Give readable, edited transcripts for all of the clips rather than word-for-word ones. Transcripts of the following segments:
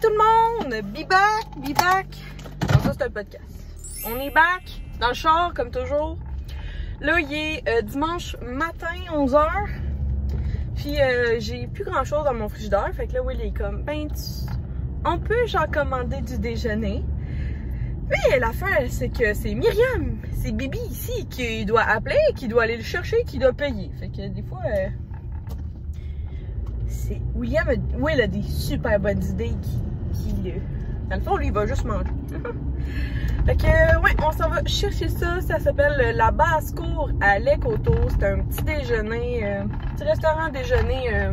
tout le monde! Be back! Non, ça c'est un podcast. On est back dans le char comme toujours. Là, il est dimanche matin, 11h. Puis j'ai plus grand chose dans mon frigidaire. Fait que là, Will est comme, ben, on peut genre commander du déjeuner. Mais l'affaire, c'est que c'est Myriam, c'est Bibi ici qui doit appeler, qui doit aller le chercher, qui doit payer. Fait que des fois, c'est Will a des super bonnes idées dans le fond, lui, il va juste manger. Fait que, ouais, on s'en va chercher ça. Ça s'appelle la Basse-Cour à Lécoto. C'est un petit déjeuner, petit restaurant déjeuner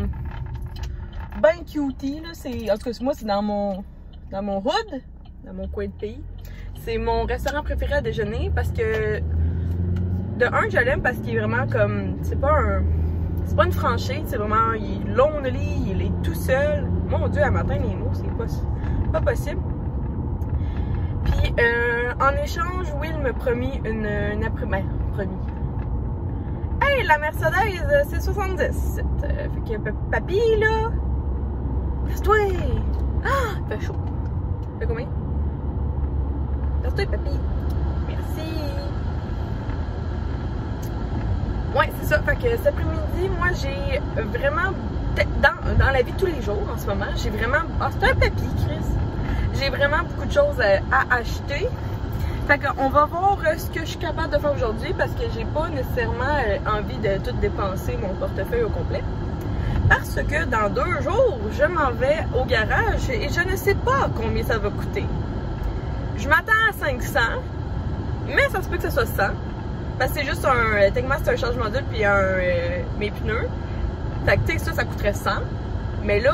ben cutie, là. En tout cas, moi, c'est dans mon hood, dans mon coin de pays. C'est mon restaurant préféré à déjeuner parce que, de un, je l'aime parce qu'il est vraiment comme, c'est pas une franchise, c'est vraiment, il est lonely, il est tout seul. Mon Dieu, à matin, les mots, c'est pas possible. Puis, en échange, Will me promis promis. Hey, la Mercedes, c'est 70. Fait que, papy, là, laisse-toi. Ah, il fait chaud. Fait combien? Laisse-toi, papy. Merci. Ouais, c'est ça. Fait que cet après-midi, moi, j'ai vraiment, dans la vie de tous les jours, en ce moment, j'ai vraiment, c'est un papy, Chris. J'ai vraiment beaucoup de choses à acheter. Fait qu'on va voir ce que je suis capable de faire aujourd'hui parce que j'ai pas nécessairement envie de tout dépenser mon portefeuille au complet. Parce que dans 2 jours, je m'en vais au garage et je ne sais pas combien ça va coûter. Je m'attends à 500, mais ça se peut que ce soit 100. Parce que c'est juste techniquement c'est un changement d'huile puis mes pneus. Fait que tu sais ça coûterait 100. Mais là,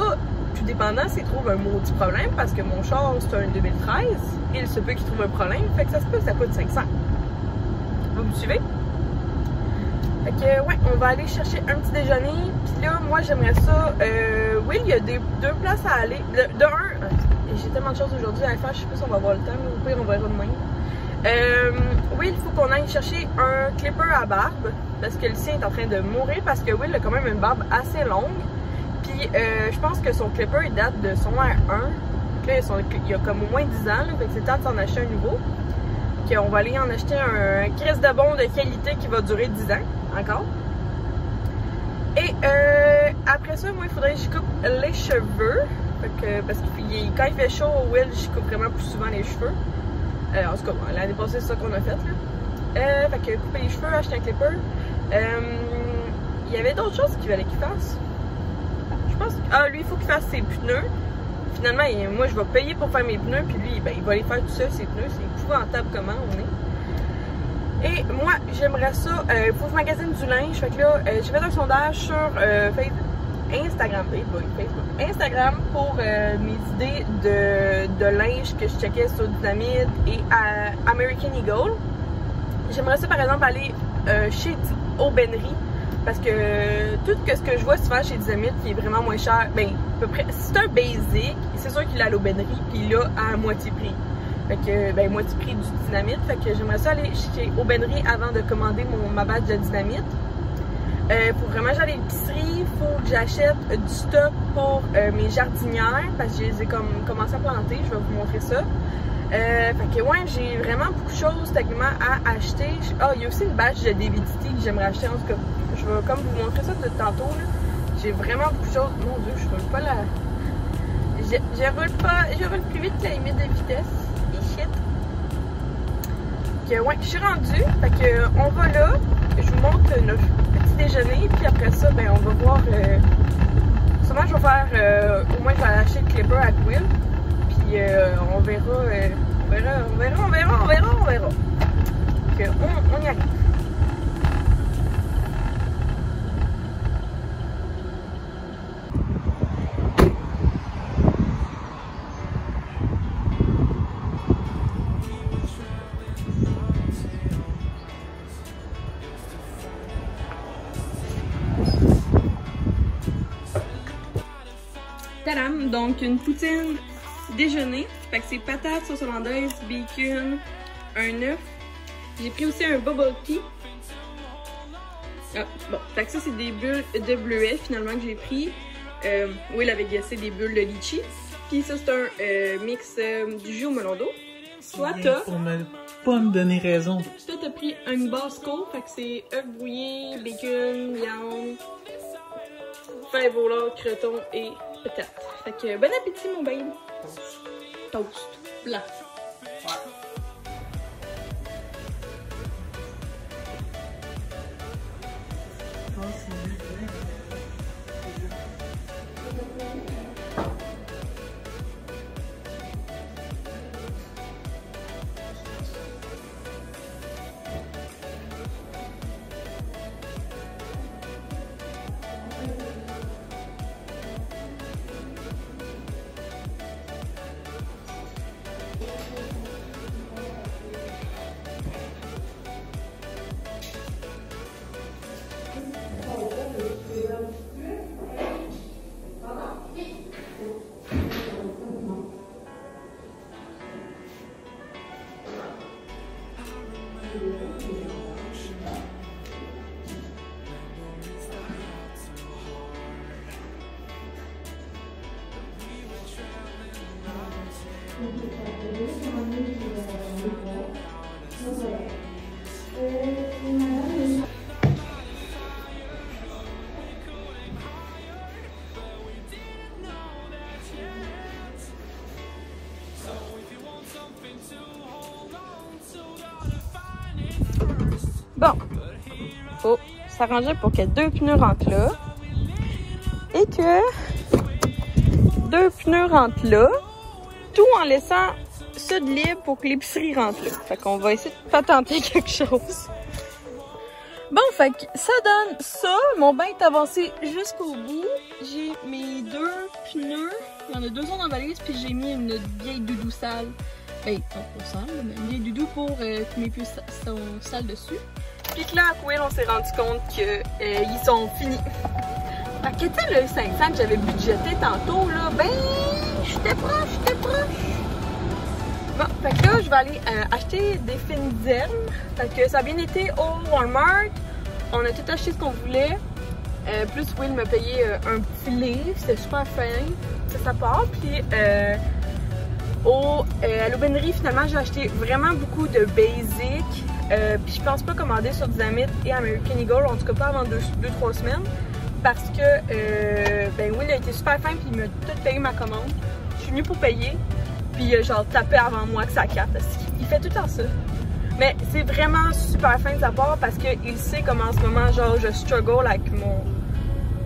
tout dépendant s'il trouve un maudit problème, parce que mon char c'est un 2013, et il se peut qu'il trouve un problème, fait que ça se peut que ça coûte 500. Vous me suivez? Fait que ouais, on va aller chercher un petit déjeuner, puis là, moi j'aimerais ça, oui, il y a 2 places à aller, j'ai tellement de choses aujourd'hui à faire, je sais pas si on va avoir le temps, mais au pire on verra demain. Oui, il faut qu'on aille chercher un clipper à barbe, parce que le sien est en train de mourir, parce que Will a quand même une barbe assez longue. Puis je pense que son clipper il date de son R1. Là, il y a comme au moins 10 ans, là, fait que c'est temps de s'en acheter un nouveau. Puis on va aller en acheter un Chris de bon de qualité qui va durer 10 ans encore. Et après ça, moi il faudrait que je coupe les cheveux. Fait que, parce que quand il fait chaud au Will, je coupe vraiment plus souvent les cheveux. En tout cas, l'année passée, c'est ça qu'on a fait. Là. Fait que couper les cheveux, acheter un clipper. Il y avait d'autres choses qu'il fallait qu'il fasse. Je pense que, lui, il faut qu'il fasse ses pneus. Finalement, moi, je vais payer pour faire mes pneus, puis lui, ben, il va les faire tout seul, ses pneus. C'est épouvantable comment on est. Et moi, j'aimerais ça, il faut que je magasine du linge. Fait que là, j'ai fait un sondage sur Instagram pour mes idées de linge que je checkais sur Dynamite et American Eagle. J'aimerais ça, par exemple, aller chez Aubainerie. Parce que tout ce que je vois souvent chez Dynamite qui est vraiment moins cher, ben à peu près, c'est un basic, c'est sûr qu'il a à l'aubainerie, puis là à moitié prix. Fait que, ben moitié prix du Dynamite, fait que j'aimerais ça aller chez Aubainerie avant de commander ma badge de Dynamite. Pour vraiment j'aille à l'épicerie, il faut que j'achète du stock pour mes jardinières, parce que je les ai commencé à planter, je vais vous montrer ça. Fait que ouais, j'ai vraiment beaucoup de choses techniquement à acheter. Il y a aussi une badge de DVDT que j'aimerais acheter, en tout cas. Je vais comme vous montrer ça de tantôt. J'ai vraiment beaucoup de choses. Mon Dieu, je roule pas la. Je roule plus vite que la limite de vitesse. Et shit. Que ouais, je suis rendue. Fait que on va là. Je vous montre notre petit déjeuner. Puis après ça, ben on va voir. Sûrement je vais faire. Au moins je vais acheter le clipper à Will. Puis on verra. Donc on y arrive. Tadam! Donc une poutine déjeuner. Fait que c'est patates, sauce hollandaise, bacon, un œuf. J'ai pris aussi un bubble tea. Ah, bon, fait que ça c'est des bulles de bleuet finalement que j'ai pris. Will avait gassé des bulles de litchi. Puis ça, c'est un mix du jus au melon d'eau. Toi, t'as... Pour ne pas me donner raison. Toi, t'as pris une Basco, fait que c'est œufs brouillés, bacon, viande, fèves au lard, croton et patates. Fait que bon appétit, mon baby. Toast blanc. Ouais. Bon, faut s'arranger pour que 2 pneus rentrent là et que 2 pneus rentrent là, tout en laissant ça de libre pour que l'épicerie rentre là. Fait qu'on va essayer de patenter quelque chose. Bon, fait que ça donne ça. Mon bain est avancé jusqu'au bout. J'ai mes 2 pneus. Il y en a 2 autres dans la valise, puis j'ai mis une vieille doudou sale. Ben, pas sale, mais une vieille doudou pour que mes pieds sont sales dessus. Puis que là, à Will, on s'est rendu compte qu'ils sont finis. Fait que, tu sais, le 500 que j'avais budgété tantôt, là, ben, j'étais proche. Bon, fait que là, je vais aller acheter des fines herbes. Fait que ça a bien été au Walmart. On a tout acheté ce qu'on voulait. Plus Will m'a payé un petit livre. C'était super fin. Ça part. Puis à l'aubainerie, finalement, j'ai acheté vraiment beaucoup de basic. Puis je pense pas commander sur Dynamite et American Eagle, en tout cas pas avant 2-3 semaines. Parce que ben Will a été super fin puis il m'a tout payé ma commande. Je suis venue pour payer. Puis genre taper avant moi que ça capte. Parce qu'il fait tout le temps ça. Mais c'est vraiment super fin de sa part parce qu'il sait comment en ce moment genre je struggle avec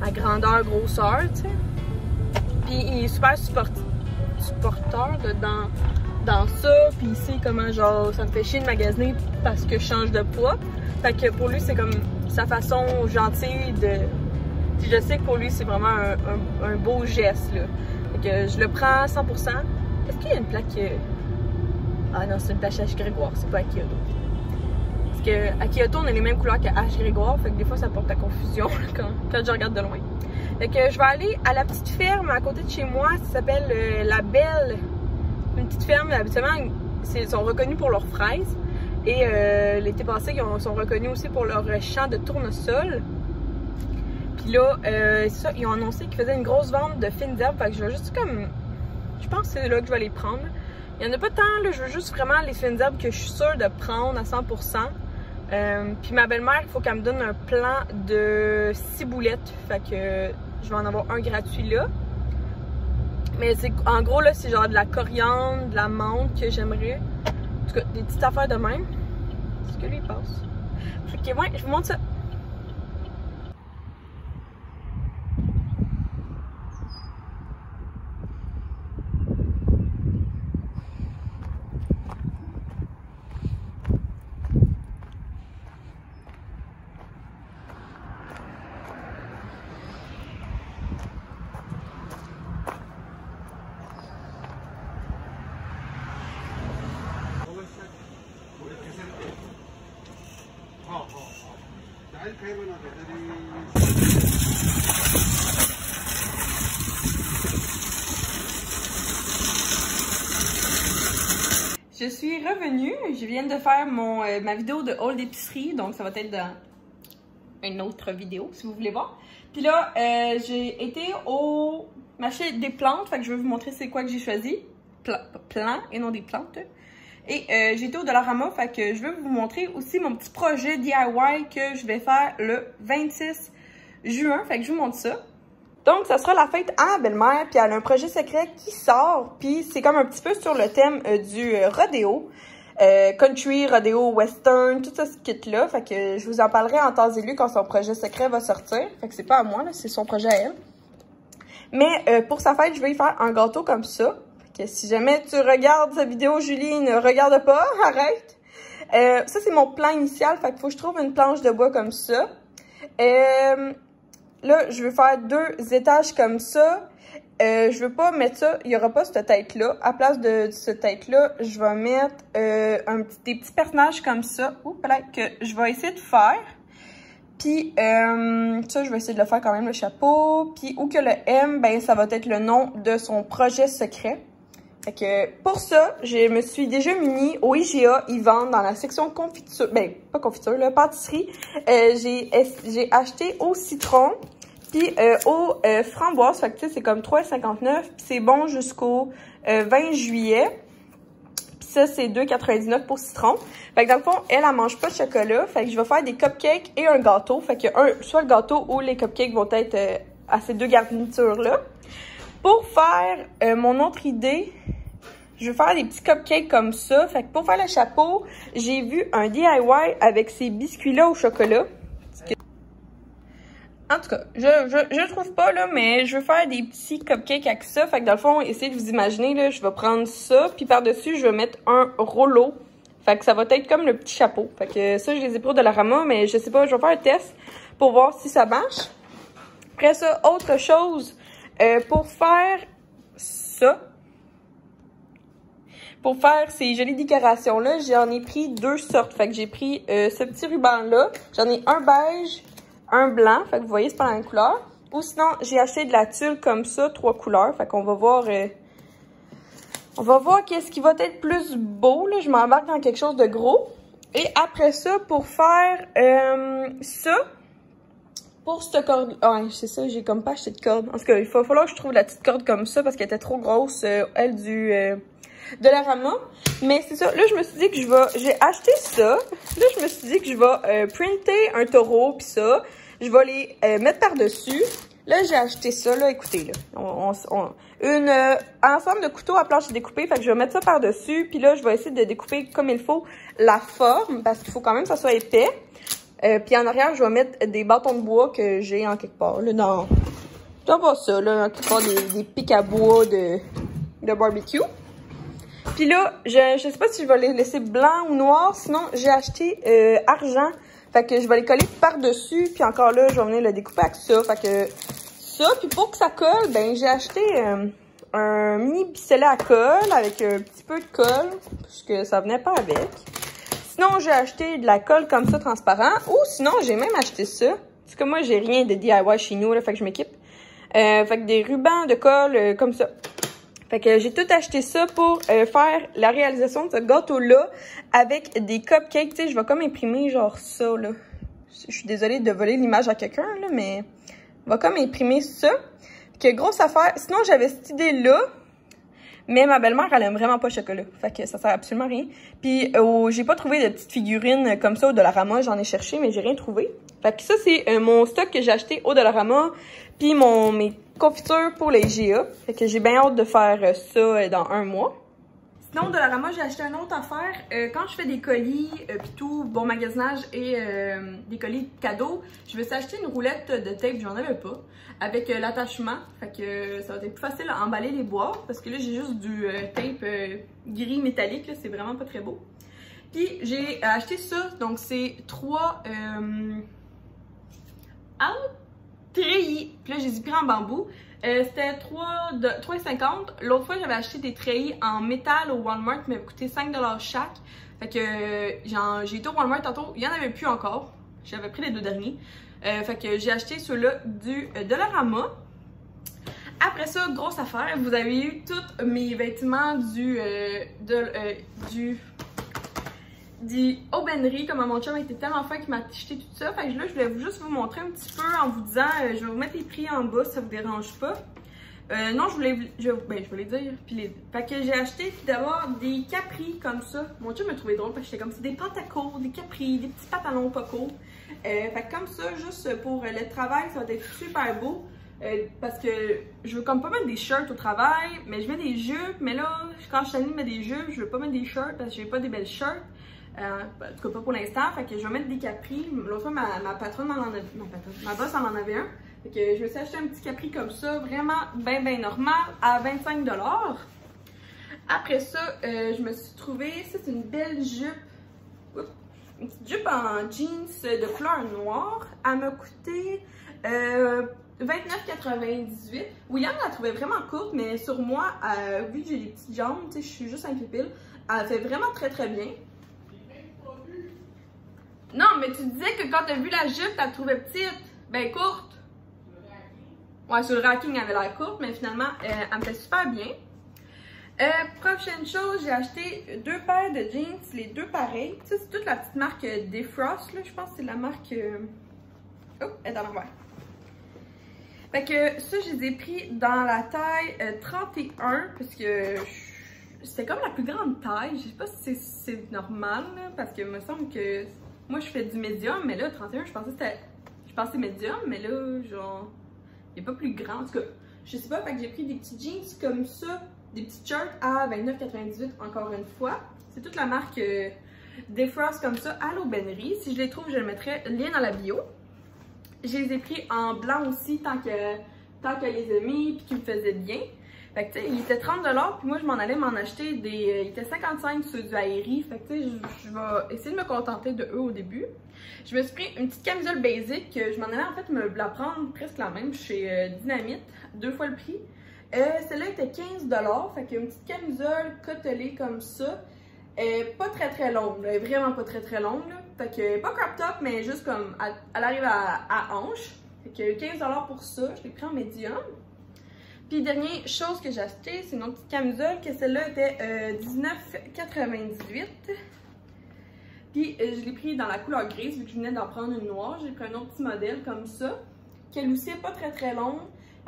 ma grandeur, grosseur, tu sais. Puis il est super supporteur dans ça. Puis il sait comment genre ça me fait chier de magasiner parce que je change de poids. Fait que pour lui c'est comme sa façon gentille de... Puis je sais que pour lui c'est vraiment un beau geste là. Fait que je le prends 100%. Est-ce qu'il y a une plaque... Ah non, c'est une plaque H. Grégoire, c'est pas à Kyoto. Parce qu'à Kyoto, on a les mêmes couleurs que H. Grégoire, fait que des fois ça porte à confusion quand je regarde de loin. Fait que je vais aller à la petite ferme à côté de chez moi, ça s'appelle La Belle. Une petite ferme, habituellement, ils sont reconnus pour leurs fraises. Et l'été passé, ils sont reconnus aussi pour leur champ de tournesol. Puis là, c'est ça, ils ont annoncé qu'ils faisaient une grosse vente de fines herbes, fait que je vais juste comme... Je pense que c'est là que je vais les prendre. Il n'y en a pas tant, là, je veux juste vraiment les fines herbes que je suis sûre de prendre à 100%. Puis ma belle-mère, il faut qu'elle me donne un plan de 6 boulettes. Fait que je vais en avoir un gratuit là. Mais c'est en gros, là, c'est genre de la coriandre, de la menthe que j'aimerais. En tout cas, des petites affaires de même. C'est ce que lui il passe. Fait que ouais, je vous montre ça. Je suis revenue, je viens de faire ma vidéo de haul d'épicerie, donc ça va être dans une autre vidéo si vous voulez voir. Puis là, j'ai été au marché des plantes, fait que je vais vous montrer c'est quoi que j'ai choisi. Plants et non des plantes. Et j'ai été au Dollarama, fait que je vais vous montrer aussi mon petit projet DIY que je vais faire le 26 juin, fait que je vous montre ça. Donc, ça sera la fête à ma belle-mère, puis elle a un projet secret qui sort, puis c'est comme un petit peu sur le thème du rodéo. Country, rodéo, western, tout ça, ce kit-là. Fait que je vous en parlerai en temps et lieu quand son projet secret va sortir. Fait que c'est pas à moi, là, c'est son projet à elle. Mais pour sa fête, je vais y faire un gâteau comme ça. Fait que si jamais tu regardes cette vidéo, Julie, ne regarde pas, arrête. Ça, c'est mon plan initial, fait qu'il faut que je trouve une planche de bois comme ça. Là, je vais faire 2 étages comme ça. Je veux pas mettre ça, il n'y aura pas cette tête-là. À place de cette tête-là, je vais mettre des petits personnages comme ça. Ou peut-être que je vais essayer de faire. Puis, ça, je vais essayer de le faire quand même, le chapeau. Puis, où que le M, ben, ça va être le nom de son projet secret. Fait que, pour ça, je me suis déjà munie au IGA. Ils vendent dans la section confiture, ben, pas confiture, là, pâtisserie. J'ai acheté au citron, puis au framboise. Fait que, tu sais, c'est comme 3,59. Puis, c'est bon jusqu'au 20 juillet. Puis ça, c'est 2,99 pour citron. Fait que, dans le fond, elle mange pas de chocolat. Fait que je vais faire des cupcakes et un gâteau. Fait que, soit le gâteau ou les cupcakes vont être à ces 2 garnitures-là. Pour faire mon autre idée, je vais faire des petits cupcakes comme ça. Fait que pour faire le chapeau, j'ai vu un DIY avec ces biscuits-là au chocolat. En tout cas, je trouve pas, là, mais je veux faire des petits cupcakes avec ça. Fait que dans le fond, essayez de vous imaginer, là, je vais prendre ça, puis par-dessus, je vais mettre un rouleau. Fait que ça va être comme le petit chapeau. Fait que ça, je les ai pris au Dollarama, mais je sais pas, je vais faire un test pour voir si ça marche. Après ça, autre chose, pour faire ça, pour faire ces jolies décorations-là, j'en ai pris 2 sortes. Fait que j'ai pris ce petit ruban-là. J'en ai un beige, un blanc. Fait que vous voyez, c'est pas la même couleur. Ou sinon, j'ai acheté de la tulle comme ça, 3 couleurs. Fait qu'on va voir... on va voir qu'est-ce qui va être plus beau. Là, je m'embarque dans quelque chose de gros. Et après ça, pour faire ça... Pour cette corde, ah, c'est ça, j'ai comme pas acheté de corde. En tout cas, il va falloir que je trouve la petite corde comme ça parce qu'elle était trop grosse, elle, de Dollarama. Mais c'est ça, là, je me suis dit que j'ai acheté ça. Là, je me suis dit que je vais printer un taureau, puis ça. Je vais les mettre par-dessus. Là, j'ai acheté ça, là, écoutez, là. Ensemble de couteaux à planche découpée, fait que je vais mettre ça par-dessus. Puis là, je vais essayer de découper comme il faut la forme, parce qu'il faut quand même que ça soit épais. Puis en arrière, je vais mettre des bâtons de bois que j'ai en quelque part. Là, dans pas ça, là, en quelque part des pics à bois de barbecue. Puis là, je sais pas si je vais les laisser blancs ou noirs. Sinon, j'ai acheté argent. Fait que je vais les coller par-dessus. Puis encore là, je vais venir le découper avec ça. Fait que ça. Puis pour que ça colle, ben j'ai acheté un mini pistolet à colle avec un petit peu de colle. Parce que ça venait pas avec. Sinon, j'ai acheté de la colle comme ça, transparent. Ou sinon, j'ai même acheté ça. Parce que moi, j'ai rien de DIY chez nous, là, fait que je m'équipe. Fait que des rubans de colle comme ça. Fait que j'ai tout acheté ça pour faire la réalisation de ce gâteau-là avec des cupcakes. Tu sais, je vais comme imprimer genre ça, là. Je suis désolée de voler l'image à quelqu'un, là, mais on va comme imprimer ça. Fait que grosse affaire. Sinon, j'avais cette idée-là. Mais ma belle-mère, elle aime vraiment pas le chocolat. Fait que ça sert absolument à rien. Puis, j'ai pas trouvé de petites figurines comme ça au Dollarama. J'en ai cherché, mais j'ai rien trouvé. Fait que ça, c'est mon stock que j'ai acheté au Dollarama. Puis, mes confitures pour les IGA. Fait que j'ai bien hâte de faire ça dans 1 mois. Sinon, au Dollarama, j'ai acheté une autre affaire. Quand je fais des colis, puis tout, bon magasinage et des colis cadeaux, je vais s'acheter une roulette de tape, j'en avais pas, avec l'attachement. Fait que ça va être plus facile à emballer les boîtes, parce que là, j'ai juste du tape gris métallique, c'est vraiment pas très beau. Puis, j'ai acheté ça, donc c'est 3 treillis. Puis là, je les ai pris en bambou. C'était 3,50. L'autre fois, j'avais acheté des treillis en métal au Walmart, mais ça m'a coûté 5$ chaque. Fait que j'ai été au Walmart tantôt, il n'y en avait plus encore. J'avais pris les 2 derniers. Fait que j'ai acheté ceux-là du Dollarama. Après ça, grosse affaire, vous avez eu tous mes vêtements d'Aubainerie, comme mon chum était tellement fin qu'il m'a acheté tout ça. Fait que là, je voulais juste vous montrer un petit peu en vous disant, je vais vous mettre les prix en bas si ça vous dérange pas. Non, je voulais les dire. Fait que j'ai acheté d'abord des capris comme ça. Mon chum m'a trouvé drôle parce que j'étais comme c'est des pantacourts, des capris, des petits pantalons pas courts. Fait que comme ça, juste pour le travail, ça va être super beau. Parce que je veux comme pas mettre des shirts au travail, mais je mets des jupes. Mais là, quand je suis allée mettre des jupes, je veux pas mettre des shirts parce que j'ai pas des belles shirts. En tout cas, pas pour l'instant. Fait que je vais mettre des capris. L'autre fois, ma patronne en avait, ma boss en avait un. Fait que je me suis acheté un petit capri comme ça, vraiment bien normal, à 25 $. Après ça, je me suis trouvé, ça c'est une belle jupe. Oups, une petite jupe en jeans de couleur noire. Elle m'a coûté 29,98. William la trouvait vraiment courte, mais sur moi, vu que j'ai des petites jambes, tu sais, je suis juste un pipil, elle fait vraiment très bien. Non, mais tu disais que quand t'as vu la jupe, t'as trouvée petite, ben courte. Ouais, sur le racking, elle avait l'air courte, mais finalement, elle me fait super bien. Prochaine chose, j'ai acheté 2 paires de jeans, les deux pareils. Ça, c'est toute la petite marque Defrost, là. Je pense que c'est la marque... Oh, elle est dans l'envers. Fait que ça, je les ai pris dans la taille 31, parce que c'était comme la plus grande taille. Je sais pas si c'est normal, là, parce que il me semble que... Moi, je fais du médium, mais là, 31, je pensais que c'était médium, mais là, genre... Il n'est pas plus grand, en tout cas, je sais pas, fait que j'ai pris des petits jeans comme ça, des petits shirts à 29,98 encore une fois. C'est toute la marque Defrost comme ça à l'Aubainerie. Si je les trouve, je les mettrai lien dans la bio. Je les ai pris en blanc aussi tant qu'elle les a mis puis qu'ils me faisaient bien. Fait que tu sais, il était 30 $, puis moi je m'en allais m'en acheter des... Il était 55 sur du Aérie. Fait que tu sais, je vais essayer de me contenter de eux au début. Je me suis pris une petite camisole basic. Je m'en allais en fait me la prendre presque la même chez Dynamite, 2 fois le prix. Celle-là était 15 $. Fait qu'une petite camisole côtelée comme ça. Pas très longue, là, vraiment pas très longue. Là. Fait que pas crop top, mais juste comme elle arrive à hanche. Fait que 15 $ pour ça. Je l'ai pris en médium. Puis dernière chose que j'ai acheté, c'est une autre petite camisole, que celle-là était 19,98 $. Puis je l'ai pris dans la couleur grise, vu que je venais d'en prendre une noire. J'ai pris un autre petit modèle comme ça, qu'elle aussi n'est pas très longue.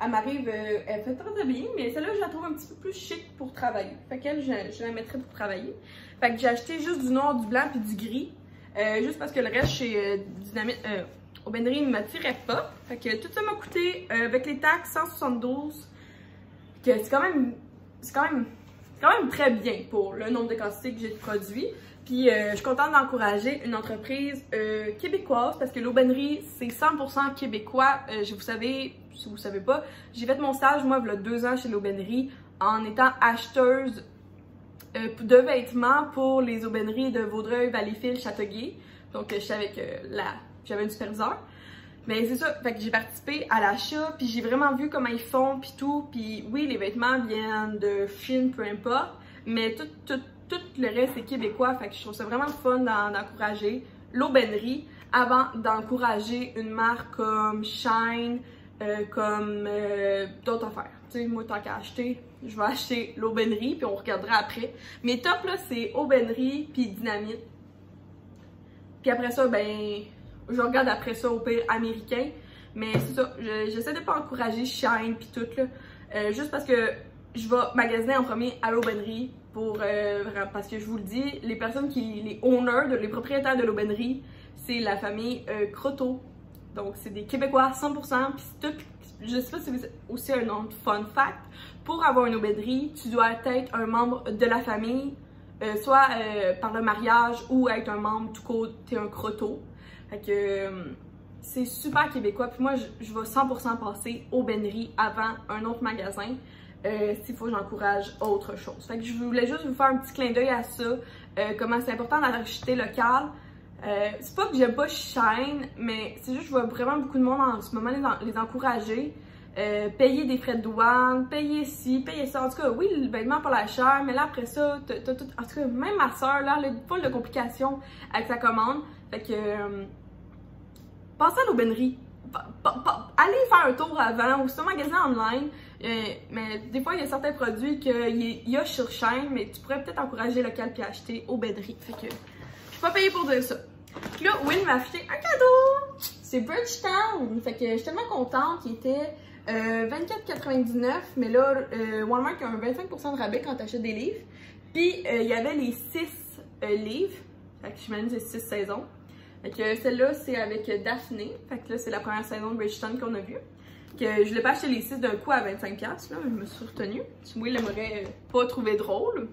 Elle m'arrive, elle fait très bien, mais celle-là, je la trouve un petit peu plus chic pour travailler. Fait qu'elle, je la mettrais pour travailler. Fait que j'ai acheté juste du noir, du blanc puis du gris. Juste parce que le reste chez Dynamite, Aubainerie ne m'attirait pas. Fait que tout ça m'a coûté, avec les taxes, 172 $. C'est quand même très bien pour le nombre de quantités que j'ai de produits. Puis je suis contente d'encourager une entreprise québécoise parce que l'Aubainerie, c'est 100% québécois. Vous savez, si vous ne savez pas, j'ai fait mon stage, moi, il y a 2 ans chez l'Aubainerie en étant acheteuse de vêtements pour les aubaineries de Vaudreuil, Valleyfield, Châteauguay. Donc, je savais que j'avais une superviseure. Mais c'est ça, fait que j'ai participé à l'achat, puis j'ai vraiment vu comment ils font, puis tout. Puis oui, les vêtements viennent de Chine, peu importe, mais tout le reste est québécois. Fait que je trouve ça vraiment fun d'encourager l'Aubainerie avant d'encourager une marque comme Shine, comme d'autres affaires. Tu sais, moi, tant qu'à acheter, je vais acheter l'Aubainerie, puis on regardera après. Mes tops, là, c'est Aubainerie, puis Dynamite. Puis après ça, ben... Je regarde après ça au pire américain, mais c'est ça, j'essaie de pas encourager Shine pis tout là, juste parce que je vais magasiner en premier à l'Aubainerie parce que je vous le dis, les personnes les owners, les propriétaires de l'Aubainerie, c'est la famille Croteau, donc c'est des Québécois 100%, pis c'est tout, je sais pas si c'est aussi un autre fun fact, pour avoir une Aubainerie, tu dois être un membre de la famille, soit par le mariage ou être un membre tout court, t'es un Croteau. Fait que c'est super québécois. Puis moi, je vais 100% passer Aubainerie avant un autre magasin s'il faut que j'encourage autre chose. Fait que je voulais juste vous faire un petit clin d'œil à ça. Comment c'est important d'acheter local. C'est pas que j'aime pas Shine, mais c'est juste que je vois vraiment beaucoup de monde en ce moment les encourager. Payer des frais de douane, payer ci, payer ça. En tout cas, oui, le vêtement pas la cher, mais là après ça, t'as tout. En tout cas, même ma soeur, là, elle a pas de complications avec sa commande. Fait que passez à l'Aubainerie. Allez faire un tour avant ou sur un magasin online. Mais des fois, il y a certains produits qu'il y a sur chaîne, mais tu pourrais peut-être encourager local puis acheter au Bédry. Fait que je suis pas payée pour dire ça. Puis là, Will m'a acheté un cadeau! C'est Bridgetown! Fait que je suis tellement contente. Il était 24,99$, mais là, Walmart a un 25% de rabais quand tu achètes des livres. Puis il y avait les 6 livres. Fait que j'imagine que c'est 6 saisons. Fait que celle-là, c'est avec Daphné. Fait que là, c'est la première saison de Bridgetown qu'on a vue. Que je l'ai pas acheté les 6 d'un coup à 25$, là, je me suis retenue. Will l'aimerait pas trouvé drôle.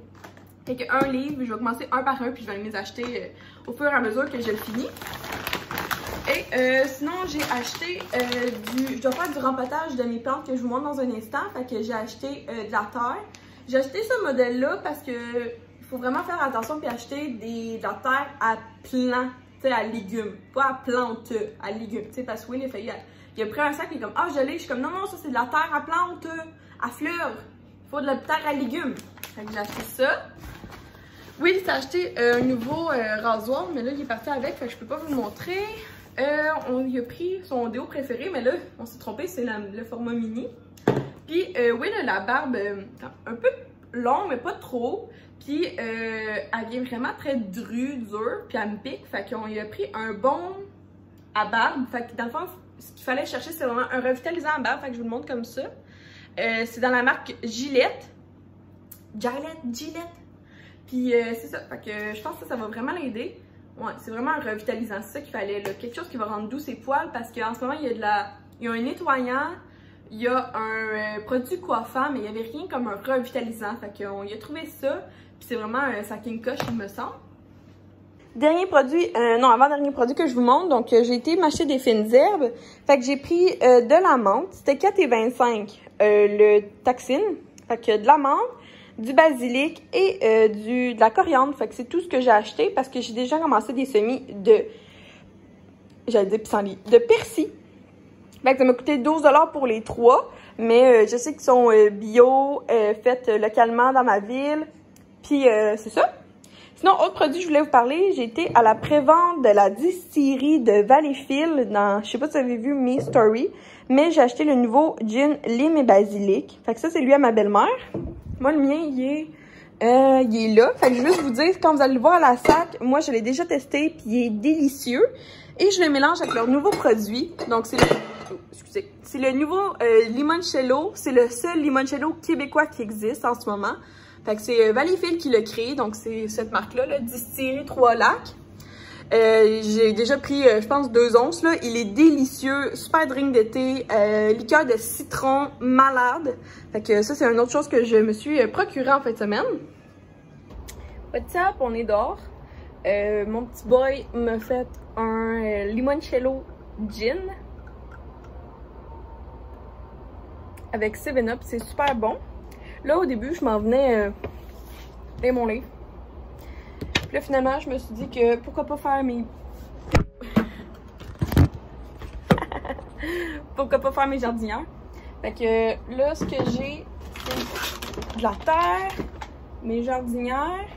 Fait que un livre, je vais commencer un par un, puis je vais les acheter au fur et à mesure que je le finis. Et sinon, j'ai acheté je dois faire du rempotage de mes plantes que je vous montre dans un instant. Fait que j'ai acheté de la terre. J'ai acheté ce modèle-là parce que il faut vraiment faire attention puis acheter de la terre à plant, tu sais, à légumes. Pas à plante, à légumes. Tu sais, parce que Will, il a pris un sac et il est comme, ah, je l'ai. Je suis comme, non, non, ça c'est de la terre à plante, à fleurs. Il faut de la terre à légumes. Fait que j'ai acheté ça. Oui, il s'est acheté un nouveau rasoir, mais là, il est parti avec, fait que je peux pas vous le montrer. Il a pris son déo préféré, mais là, on s'est trompé, c'est le format mini. Puis, oui, là, la barbe un peu longue, mais pas trop. Puis, elle vient vraiment très dure, puis elle me pique. Fait qu'on lui a pris un baume à barbe. Fait que dans le fond, ce qu'il fallait chercher, c'est vraiment un revitalisant à barbe. Fait que je vous le montre comme ça. C'est dans la marque Gillette. Gillette. Puis, c'est ça. Fait que je pense que ça va vraiment l'aider. Ouais, c'est vraiment un revitalisant. C'est ça qu'il fallait, là. Quelque chose qui va rendre doux ses poils parce qu'en ce moment, il y a un nettoyant, il y a un produit coiffant, mais il n'y avait rien comme un revitalisant. Fait qu'on y a trouvé ça. Puis c'est vraiment un saking coche, il me semble. Dernier produit, avant-dernier produit que je vous montre. Donc, j'ai été m'acheter des fines herbes. Fait que j'ai pris de la menthe. C'était 4,25$ le taxine. Fait que de la menthe, du basilic et de la coriandre. Fait que c'est tout ce que j'ai acheté parce que j'ai déjà commencé des semis de persil. Fait que ça m'a coûté 12$ pour les 3. Mais je sais qu'ils sont bio, faits localement dans ma ville. Puis c'est ça. Sinon, autre produit, je voulais vous parler. J'ai été à la prévente de la distillerie de Valleyfield dans, je sais pas si vous avez vu mes stories, mais j'ai acheté le nouveau gin lime et basilic. Fait que ça, c'est lui à ma belle-mère. Moi, le mien, il est là. Fait que je veux juste vous dire, quand vous allez le voir à la sac, moi, je l'ai déjà testé, puis il est délicieux. Et je le mélange avec leur nouveau produit. Donc, c'est le nouveau limoncello. C'est le seul limoncello québécois qui existe en ce moment. Fait que c'est Valleyfield qui l'a créé. Donc, c'est cette marque-là, là, Distillerie Trois-Lacs. J'ai déjà pris, je pense, 2 onces. Là. Il est délicieux, super drink d'été, liqueur de citron malade. Fait que ça, c'est une autre chose que je me suis procurée en fin de semaine. What's up? On est dehors. Mon petit boy m'a fait un limoncello gin avec 7-Up. C'est super bon. Là, au début, je m'en venais lire mon livre. Puis là, finalement, je me suis dit que pourquoi pas faire mes... pourquoi pas faire mes jardinières. Fait que là, ce que j'ai, c'est de la terre, mes jardinières,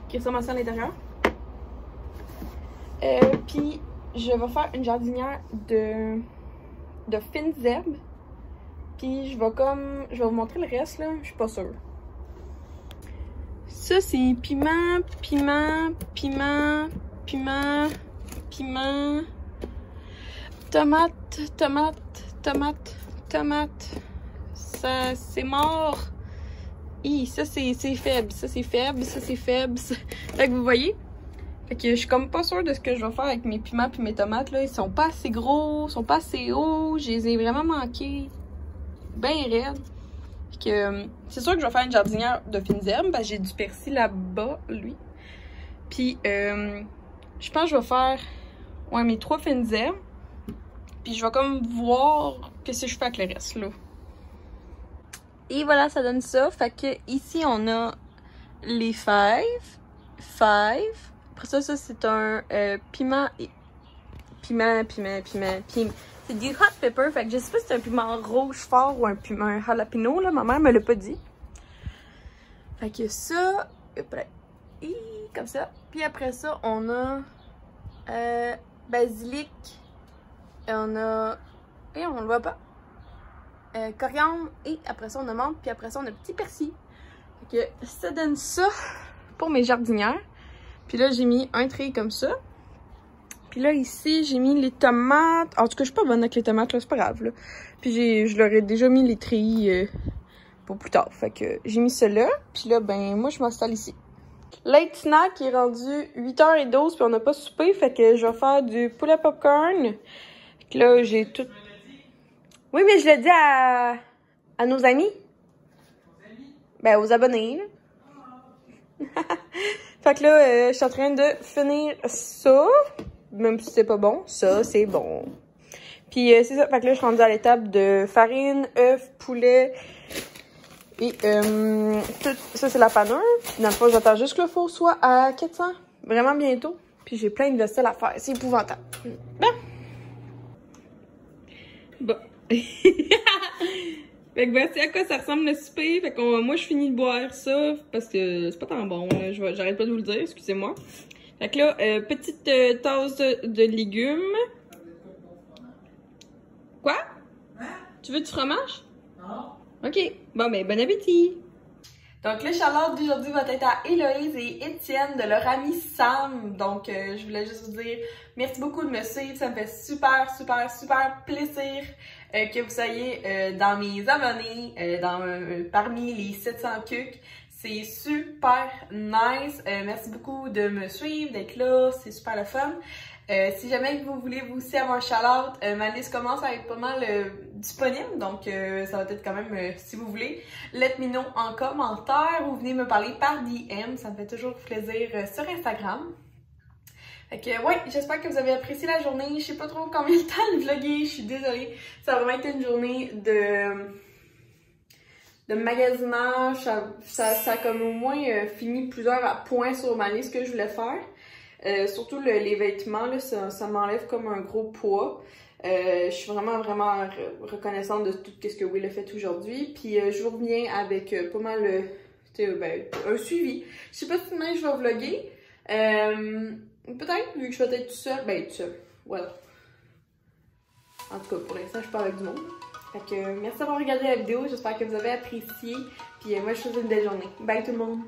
qui sont massées à l'intérieur. Puis, je vais faire une jardinière de fines herbes. Puis, je vais vous montrer le reste, là. Je suis pas sûre. Ça, c'est piment, tomate. Ça, c'est mort. Ça, c'est faible. Ça, c'est faible. Fait que vous voyez? Fait que je suis comme pas sûre de ce que je vais faire avec mes piments puis mes tomates, là. Ils sont pas assez gros, ils sont pas assez hauts. Je les ai vraiment manqués. Ben raides. Fait que c'est sûr que je vais faire une jardinière de fines herbes parce que j'ai du persil là-bas, lui. Puis je pense que je vais faire mes 3 fines herbes. Puis je vais comme voir qu'est-ce que je fais avec le reste là. Et voilà, ça donne ça. Fait que ici on a les fèves. Après ça c'est un piment. C'est du hot pepper, fait que je sais pas si c'est un piment rouge fort ou un jalapeno, là, ma mère me l'a pas dit. Fait que ça, comme ça. Puis après ça, on a basilic, et on a, on le voit pas. coriandre et après ça on a menthe, puis après ça on a petit persil. Fait que ça donne ça pour mes jardinières. Puis là j'ai mis un trait comme ça. Puis là ici j'ai mis les tomates. En tout cas je suis pas bonne avec les tomates là, c'est pas grave là. Puis je leur ai déjà mis les treillis pour plus tard. Fait que j'ai mis ça là. Puis là ben moi je m'installe ici. Late snack est rendu 8h12 puis on n'a pas soupé. Fait que je vais faire du poulet popcorn. Fait que là j'ai tout... Oui mais je l'ai dit à nos amis. Ben aux abonnés là. Fait que là je suis en train de finir ça. Même si c'est pas bon, ça c'est bon. Puis c'est ça, fait que là je suis rendue à l'étape de farine, œufs, poulet et tout ça c'est la panure. Dans le fond j'attends juste que le four soit à 400, vraiment bientôt. Puis j'ai plein de vaisselle à faire, c'est épouvantable. Bon. Fait que voici à quoi ça ressemble le souper. Fait que moi je finis de boire ça parce que c'est pas tant bon. J'arrête pas de vous le dire, excusez-moi. Fait que là, petite tasse de légumes. Quoi? Hein? Tu veux du fromage? Non. Ok, bon ben bon appétit! Donc le shout-out d'aujourd'hui va être à Héloïse et Étienne de leur ami Sam. Donc je voulais juste vous dire merci beaucoup de me suivre, ça me fait super plaisir que vous soyez dans mes abonnés, parmi les 700 cucs. C'est super nice. Merci beaucoup de me suivre, d'être là, c'est super le fun. Si jamais vous voulez vous aussi avoir un shout-out, ma liste commence à être pas mal disponible, donc ça va être quand même, si vous voulez, let me know en commentaire ou venez me parler par DM, ça me fait toujours plaisir sur Instagram. Fait que ouais, j'espère que vous avez apprécié la journée, je sais pas trop combien de temps de vlogger, je suis désolée, ça a vraiment été une journée de magasinage, ça a comme au moins fini plusieurs points sur ma liste que je voulais faire. Surtout les vêtements, là, ça m'enlève comme un gros poids. Je suis vraiment reconnaissante de tout ce que Will a fait aujourd'hui. Puis je vous reviens avec pas mal un suivi. Je sais pas si demain je vais vlogger. Peut-être, vu que je vais être tout seul. Ben tout seul. Voilà. En tout cas, pour l'instant, je suis pas avec du monde. Fait que merci d'avoir regardé la vidéo. J'espère que vous avez apprécié. Puis moi, je vous souhaite une belle journée. Bye tout le monde!